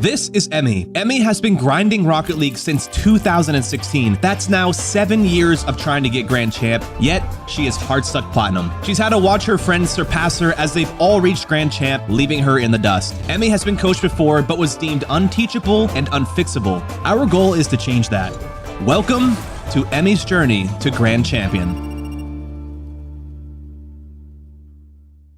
This is Emmy. Emmy has been grinding Rocket League since 2016. That's now 7 years of trying to get Grand Champ, yet she is hard stuck Platinum. She's had to watch her friends surpass her as they've all reached Grand Champ, leaving her in the dust. Emmy has been coached before, but was deemed unteachable and unfixable. Our goal is to change that. Welcome to Emmy's journey to Grand Champion.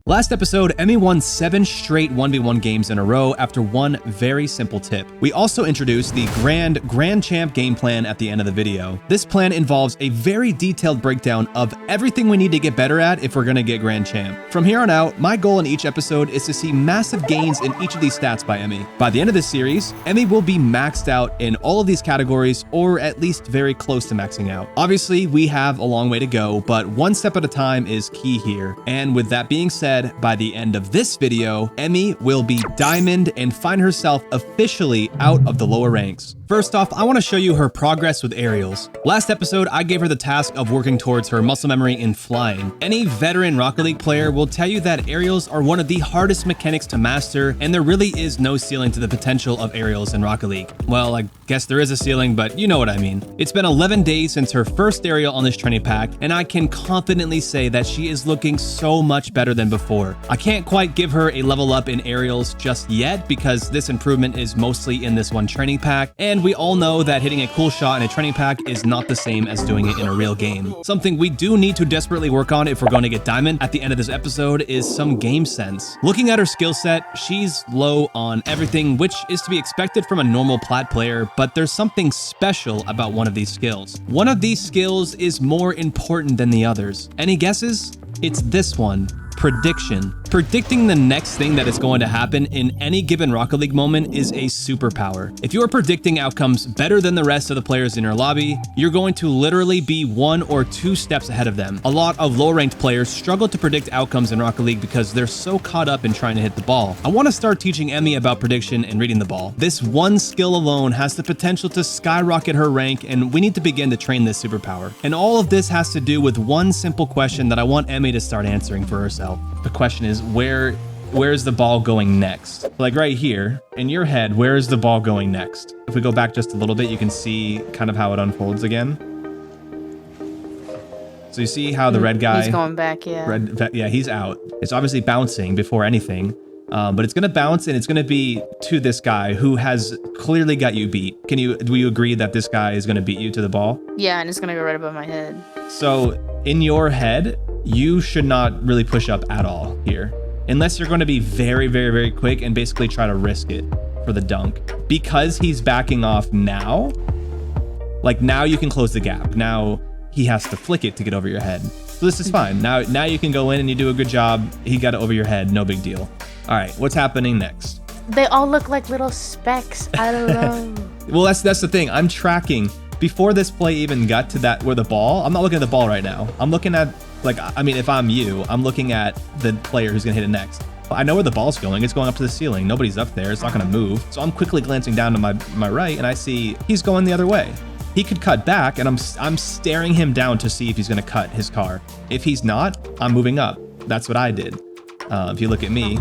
Last episode, Emmy won 7 straight 1v1 games in a row after one very simple tip. We also introduced the Grand Champ game plan at the end of the video. This plan involves a very detailed breakdown of everything we need to get better at if we're gonna get Grand Champ. From here on out, my goal in each episode is to see massive gains in each of these stats by Emmy. By the end of this series, Emmy will be maxed out in all of these categories, or at least very close to maxing out. Obviously, we have a long way to go, but one step at a time is key here. And with that being said, by the end of this video, Emmy will be Diamond and find herself officially out of the lower ranks. First off, I want to show you her progress with aerials. Last episode, I gave her the task of working towards her muscle memory in flying. Any veteran Rocket League player will tell you that aerials are one of the hardest mechanics to master, and there really is no ceiling to the potential of aerials in Rocket League. Well, I guess there is a ceiling, but you know what I mean. It's been 11 days since her first aerial on this training pack, and I can confidently say that she is looking so much better than before. I can't quite give her a level up in aerials just yet because this improvement is mostly in this one training pack, and we all know that hitting a cool shot in a training pack is not the same as doing it in a real game. Something we do need to desperately work on if we're going to get Diamond at the end of this episode is some game sense. Looking at her skill set, she's low on everything, which is to be expected from a normal Plat player, but there's something special about one of these skills. One of these skills is more important than the others. Any guesses? It's this one. Prediction. Predicting the next thing that is going to happen in any given Rocket League moment is a superpower. If you are predicting outcomes better than the rest of the players in your lobby, you're going to literally be 1 or 2 steps ahead of them. A lot of low-ranked players struggle to predict outcomes in Rocket League because they're so caught up in trying to hit the ball. I want to start teaching Emmy about prediction and reading the ball. This one skill alone has the potential to skyrocket her rank, and we need to begin to train this superpower. And all of this has to do with one simple question that I want Emmy to start answering for herself. The question is, where's the ball going next? Like right here, in your head, where is the ball going next? If we go back just a little bit, you can see kind of how it unfolds again. So you see how the red guy... He's going back, yeah. Yeah, he's out. It's obviously bouncing before anything, but it's going to bounce and it's going to be to this guy who has clearly got you beat. Do you agree that this guy is going to beat you to the ball? Yeah, and it's going to go right above my head. So in your head, you should not really push up at all here, unless you're going to be very, very, very quick and basically try to risk it for the dunk. Because he's backing off now, like now you can close the gap. Now he has to flick it to get over your head. So this is fine. Now you can go in and you do a good job. He got it over your head, no big deal. All right, what's happening next? They all look like little specks. I don't know. Well, that's the thing. I'm tracking. Before this play even got to that where the ball, I'm not looking at the ball right now. I'm looking at, like, I mean, if I'm you, I'm looking at the player who's gonna hit it next. I know where the ball's going. It's going up to the ceiling. Nobody's up there. It's not gonna move. So I'm quickly glancing down to my right and I see he's going the other way. He could cut back and I'm staring him down to see if he's gonna cut his car. If he's not, I'm moving up. That's what I did. If you look at me,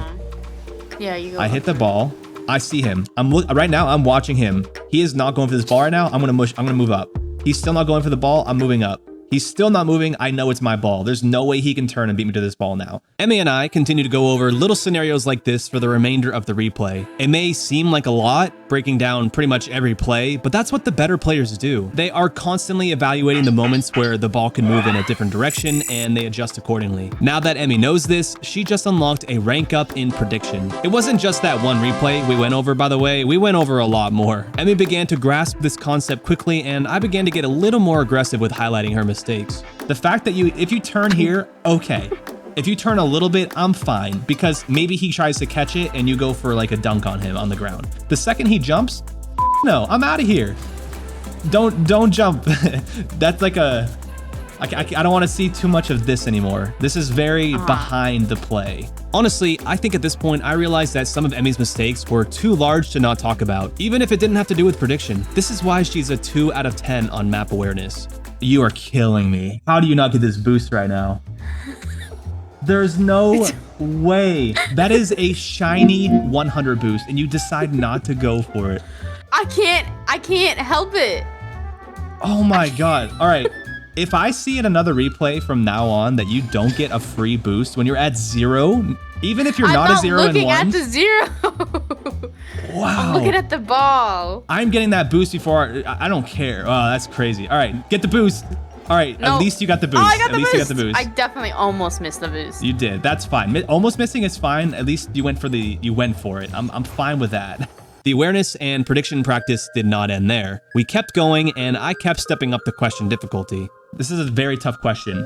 yeah, you go. I hit the ball. I see him. Right now, I'm watching him. He is not going for this ball right now. I'm gonna move up. He's still not going for the ball. I'm moving up. He's still not moving. I know it's my ball. There's no way he can turn and beat me to this ball now. Emmy and I continue to go over little scenarios like this for the remainder of the replay. It may seem like a lot, breaking down pretty much every play, but that's what the better players do. They are constantly evaluating the moments where the ball can move in a different direction and they adjust accordingly. Now that Emmy knows this, she just unlocked a rank up in prediction. It wasn't just that one replay we went over, by the way. We went over a lot more. Emmy began to grasp this concept quickly, and I began to get a little more aggressive with highlighting her mistakes. The fact that if you turn here, okay. If you turn a little bit, I'm fine, because maybe he tries to catch it and you go for like a dunk on him on the ground. The second he jumps, no, I'm out of here. Don't jump. That's like I don't want to see too much of this anymore. This is very behind the play. Honestly, I think at this point, I realized that some of Emmy's mistakes were too large to not talk about, even if it didn't have to do with prediction. This is why she's a 2 out of 10 on map awareness. You are killing me. How do you not get this boost right now? There's no way. That is a shiny 100 boost, and you decide not to go for it. I can't help it. Oh my god. All right. If I see in another replay from now on that you don't get a free boost when you're at 0, even if you're not a 0 and 1. I'm not looking at the 0. Wow. I'm looking at the ball. I'm getting that boost before. I don't care. Oh, that's crazy. All right. Get the boost. All right. No. At least you got the boost. Oh, I got at the least boost. you got the boost. I definitely almost missed the boost. You did. That's fine. Almost missing is fine. At least you went for it. I'm fine with that. The awareness and prediction practice did not end there. We kept going, and I kept stepping up the question difficulty. This is a very tough question.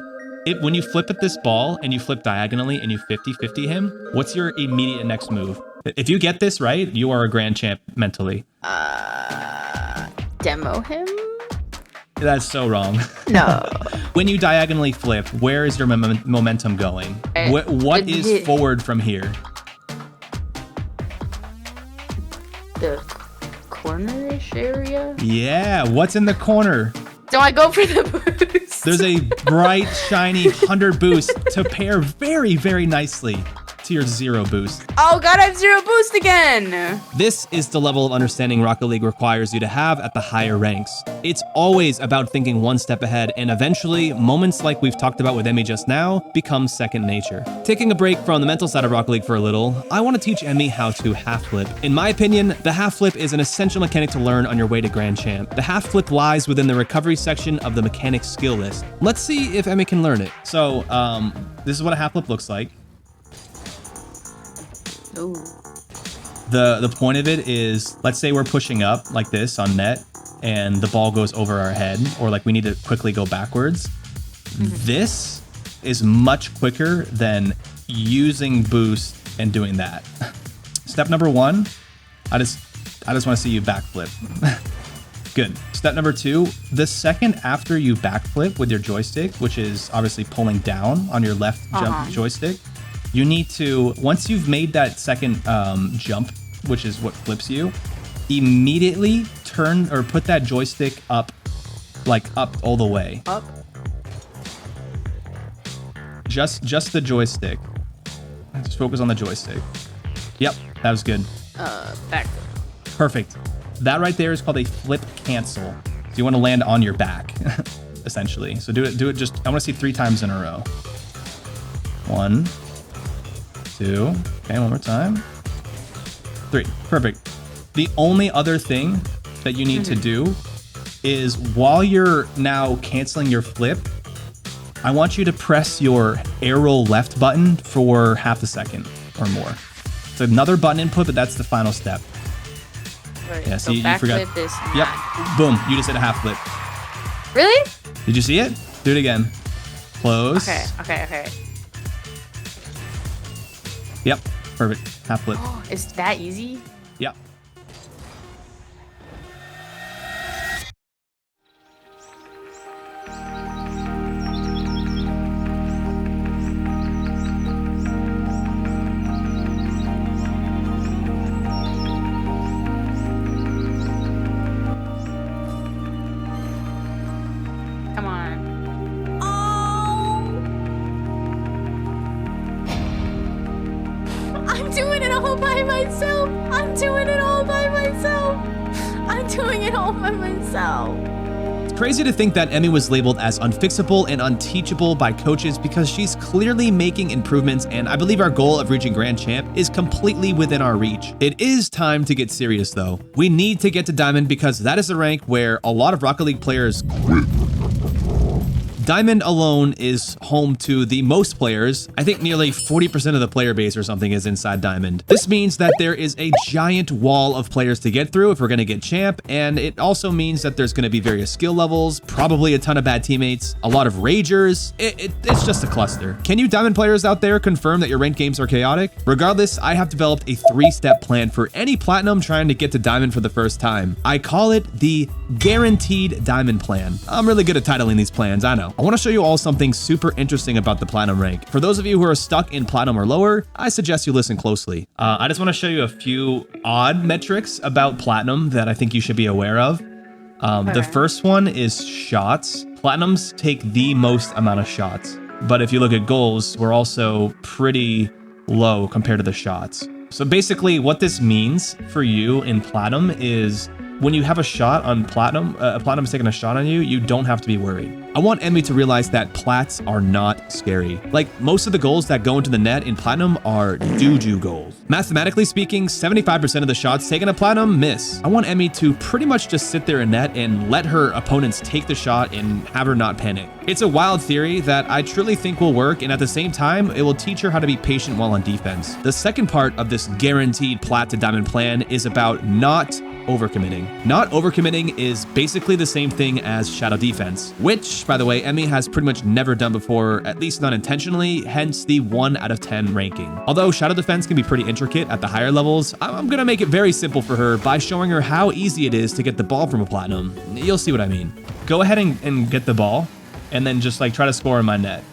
When you flip at this ball and you flip diagonally and you 50-50 him, what's your immediate next move? If you get this right, you are a grand champ mentally. Demo him? That's so wrong. No. When you diagonally flip, where is your momentum going? What is forward from here? The corner-ish area? Yeah, what's in the corner? Do I go for the boost? There's a bright, shiny 100 boost to pair very, very nicely to your 0 boost. Oh god, I have 0 boost again! This is the level of understanding Rocket League requires you to have at the higher ranks. It's always about thinking one step ahead, and eventually, moments like we've talked about with Emmy just now become second nature. Taking a break from the mental side of Rocket League for a little, I want to teach Emmy how to half flip. In my opinion, the half flip is an essential mechanic to learn on your way to Grand Champ. The half flip lies within the recovery section of the mechanics skill list. Let's see if Emmy can learn it. So, this is what a half flip looks like. Ooh. The point of it is, let's say we're pushing up like this on net and the ball goes over our head, or like we need to quickly go backwards. This is much quicker than using boost and doing that. Step number 1, I just want to see you backflip. Good. Step number 2, the second after you backflip with your joystick, which is obviously pulling down on your left jump joystick, you need to, once you've made that second jump, which is what flips you, immediately turn or put that joystick up, like up all the way. Up? Just the joystick. Just focus on the joystick. Yep, that was good. Back. Perfect. That right there is called a flip cancel. So you want to land on your back, essentially. So do it just, I want to see 3 times in a row. 1, 2, okay, one more time. 3, perfect. The only other thing that you need to do is while you're now canceling your flip, I want you to press your arrow left button for half a second or more. It's another button input, but that's the final step. Right, Yeah, so see, you forgot. This Yep, boom, you just did a half flip. Really? Did you see it? Do it again. Close. Okay. Yep, perfect. Half flip. Is that easy? Yep. Come on. I'm doing it all by myself. It's crazy to think that Emmy was labeled as unfixable and unteachable by coaches because she's clearly making improvements, and I believe our goal of reaching Grand Champ is completely within our reach. It is time to get serious though. We need to get to Diamond because that is a rank where a lot of Rocket League players quit. Diamond alone is home to the most players. I think nearly 40% of the player base or something is inside Diamond. This means that there is a giant wall of players to get through if we're gonna get champ, and it also means that there's gonna be various skill levels, probably a ton of bad teammates, a lot of ragers. It's just a cluster. Can you Diamond players out there confirm that your ranked games are chaotic? Regardless, I have developed a 3-step plan for any Platinum trying to get to Diamond for the first time. I call it the Guaranteed Diamond Plan. I'm really good at titling these plans, I know. I want to show you all something super interesting about the Platinum rank. For those of you who are stuck in Platinum or lower, I suggest you listen closely. I just want to show you a few odd metrics about Platinum that I think you should be aware of. The first one is shots. Platinums take the most amount of shots. But if you look at goals, we're also pretty low compared to the shots. So basically what this means for you in Platinum is when you have a shot on Platinum, Platinum's taking a shot on you, you don't have to be worried. I want Emmy to realize that Plats are not scary. Like, most of the goals that go into the net in Platinum are doo-doo goals. Mathematically speaking, 75% of the shots taken at Platinum miss. I want Emmy to pretty much just sit there in net and let her opponents take the shot and have her not panic. It's a wild theory that I truly think will work, and at the same time, it will teach her how to be patient while on defense. The second part of this guaranteed Plat to Diamond plan is about not overcommitting. Not overcommitting is basically the same thing as shadow defense, which, by the way, Emmy has pretty much never done before, at least not intentionally, hence the 1 out of 10 ranking. Although shadow defense can be pretty intricate at the higher levels, I'm gonna make it very simple for her by showing her how easy it is to get the ball from a Platinum. You'll see what I mean. Go ahead and get the ball, and then just like try to score in my net.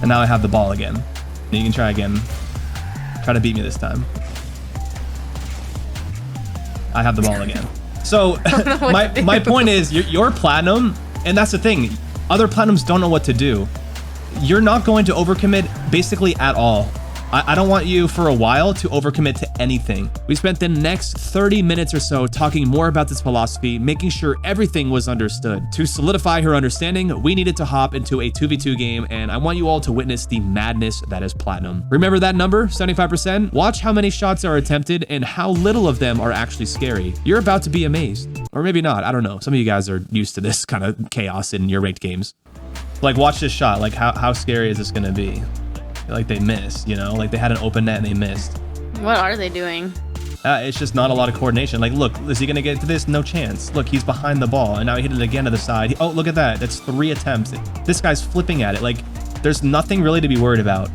And now I have the ball again. You can try again. Try to beat me this time. I have the ball again. So my point is, you're Platinum, and that's the thing. Other Platinums don't know what to do. You're not going to overcommit basically at all. I don't want you for a while to overcommit to anything. We spent the next 30 minutes or so talking more about this philosophy, making sure everything was understood. To solidify her understanding, we needed to hop into a 2v2 game, and I want you all to witness the madness that is Platinum. Remember that number, 75%? Watch how many shots are attempted and how little of them are actually scary. You're about to be amazed. Or maybe not, I don't know. Some of you guys are used to this kind of chaos in your ranked games. Like, watch this shot. Like, how scary is this gonna be? Like, they missed, you know? Like, they had an open net and they missed. What are they doing? It's just not a lot of coordination. Like, look, is he gonna get to this? No chance. Look, he's behind the ball, and now he hit it again to the side. Oh, look at that. That's 3 attempts. This guy's flipping at it. Like, there's nothing really to be worried about.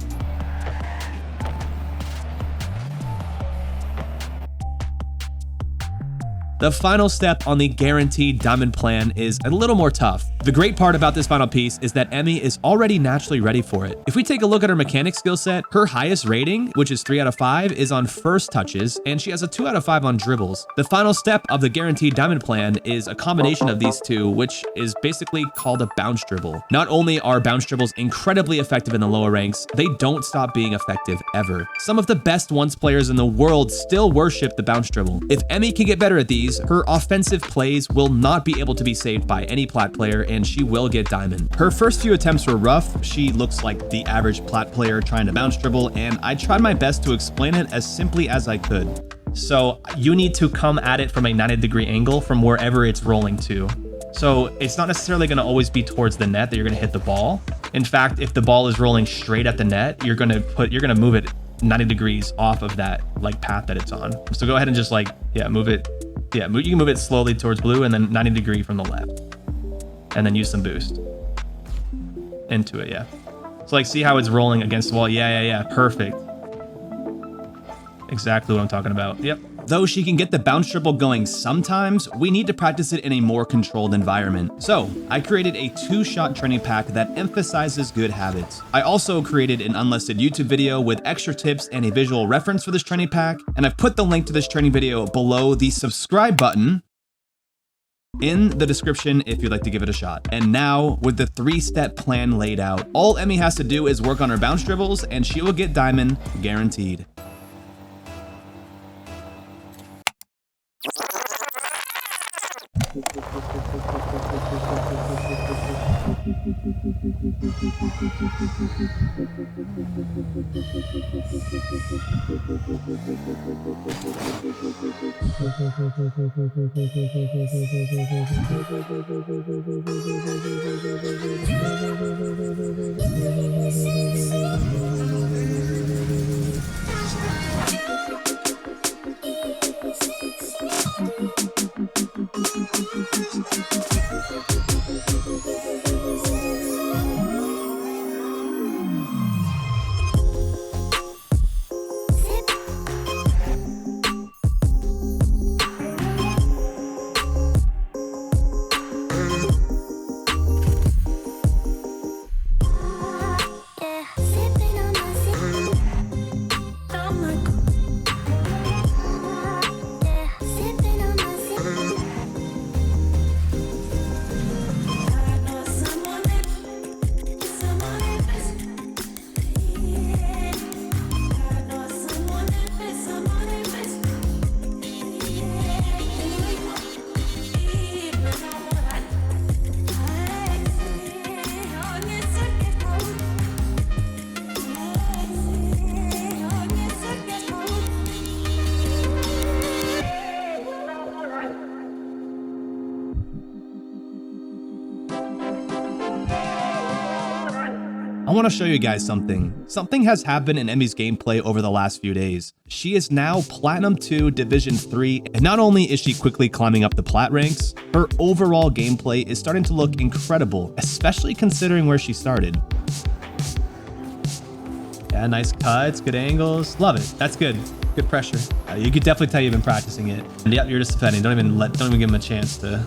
The final step on the guaranteed diamond plan is a little more tough. The great part about this final piece is that Emmy is already naturally ready for it. If we take a look at her mechanic skill set, her highest rating, which is 3 out of 5, is on first touches, and she has a 2 out of 5 on dribbles. The final step of the guaranteed diamond plan is a combination of these two, which is basically called a bounce dribble. Not only are bounce dribbles incredibly effective in the lower ranks, they don't stop being effective ever. Some of the best once players in the world still worship the bounce dribble. If Emmy can get better at these, her offensive plays will not be able to be saved by any Plat player, and she will get diamond. Her first few attempts were rough. She looks like the average Plat player trying to bounce dribble, and I tried my best to explain it as simply as I could. So you need to come at it from a 90-degree angle from wherever it's rolling to. So it's not necessarily going to always be towards the net that you're going to hit the ball. In fact, if the ball is rolling straight at the net, you're going to move it 90 degrees off of that like path that it's on. So go ahead and just like, yeah, move it. Yeah, you can move it slowly towards blue and then 90 degree from the left. And then use some boost into it, yeah. So like, see how it's rolling against the wall? Yeah, perfect. Exactly what I'm talking about, yep. Though she can get the bounce dribble going sometimes, we need to practice it in a more controlled environment. So I created a 2-shot training pack that emphasizes good habits. I also created an unlisted YouTube video with extra tips and a visual reference for this training pack, and I've put the link to this training video below the subscribe button in the description if you'd like to give it a shot. And now, with the 3-step plan laid out, all Emmy has to do is work on her bounce dribbles and she will get diamond guaranteed. Yeah. want to show you guys something. Something has happened in Emmy's gameplay over the last few days. She is now Platinum 2 Division 3, and not only is she quickly climbing up the Plat ranks, her overall gameplay is starting to look incredible, especially considering where she started. Yeah, nice cuts, good angles. Love it. That's good. Good pressure. You could definitely tell you've been practicing it. And yep, you're just defending. Don't even give them a chance to.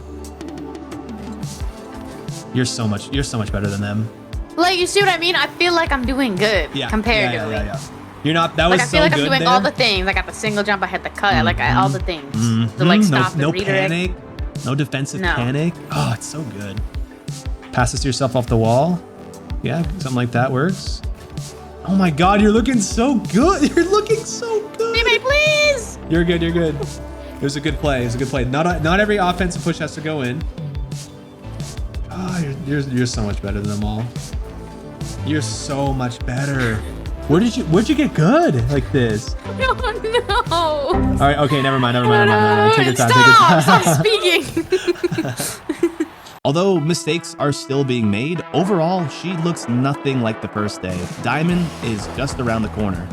You're so much better than them. Like, you see what I mean? I feel like I'm doing good comparatively. Yeah. You're not. That was like, I feel like I'm doing there. all the things. I got the single jump. I hit the cut. Like all the things. To like stop no and redirect. panic. No defensive panic. Oh, it's so good. Pass this to yourself off the wall. Yeah, something like that works. Oh my God, you're looking so good. You're looking so good. Teammate, please. You're good. It was a good play. It was a good play. Not every offensive push has to go in. Oh, you're so much better than them all. You're so much better. Where'd you get good like this? No. All right. Okay. Never mind. Take your time. Stop speaking. Although mistakes are still being made, overall, she looks nothing like the first day. Diamond is just around the corner.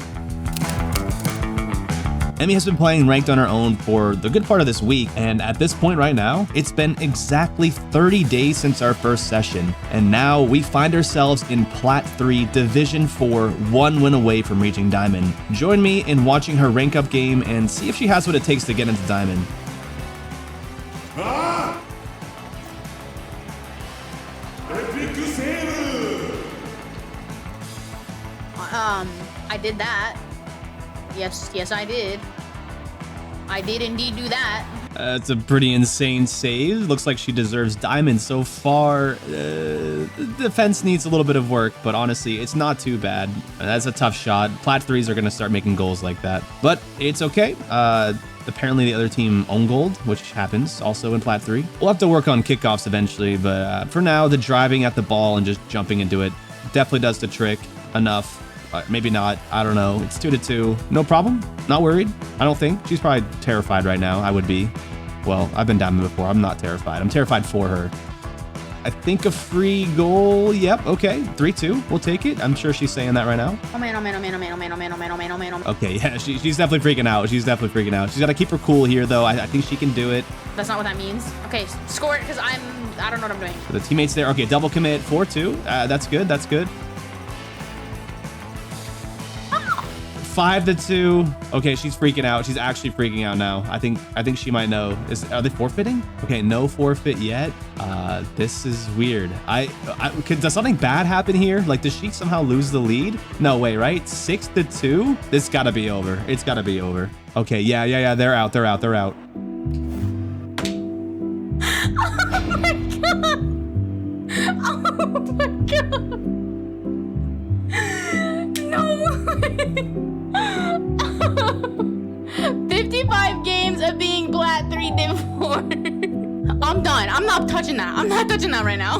Emmy has been playing ranked on her own for the good part of this week, and at this point right now, it's been exactly 30 days since our first session, and now we find ourselves in Plat 3 Division 4, 1 win away from reaching Diamond. Join me in watching her rank up game and see if she has what it takes to get into Diamond. I did that. Yes, I did. I did indeed do that. It's a pretty insane save. Looks like she deserves Diamond so far. The defense needs a little bit of work, but honestly, it's not too bad. That's a tough shot. Plat 3s are going to start making goals like that, but it's okay. Apparently the other team own gold, which happens also in Plat 3. We'll have to work on kickoffs eventually, but for now, the driving at the ball and just jumping into it definitely does the trick enough. Maybe not. I don't know. It's 2-2. No problem. Not worried. I don't think. She's probably terrified right now. I would be. Well, I've been Diamond before. I'm not terrified. I'm terrified for her. I think a free goal. Yep. Okay. 3-2. We'll take it. I'm sure she's saying that right now. Oh man. Okay. Yeah. She's definitely freaking out. She's got to keep her cool here, though. I think she can do it. That's not what that means. Okay. Score it because I don't know what I'm doing. The teammates there. Okay. Double commit. 4-2. That's good. 5-2. Okay, she's freaking out. She's actually freaking out now. I think she might know. Are they forfeiting? Okay, no forfeit yet. This is weird. Does something bad happen here? Like, does she somehow lose the lead? No way, right? 6-2. This gotta be over. It's gotta be over. Okay, yeah. They're out. Oh my god. Oh my god. No way. 55 games of being Plat 3 Div 4. I'm done. I'm not touching that. I'm not touching that right now.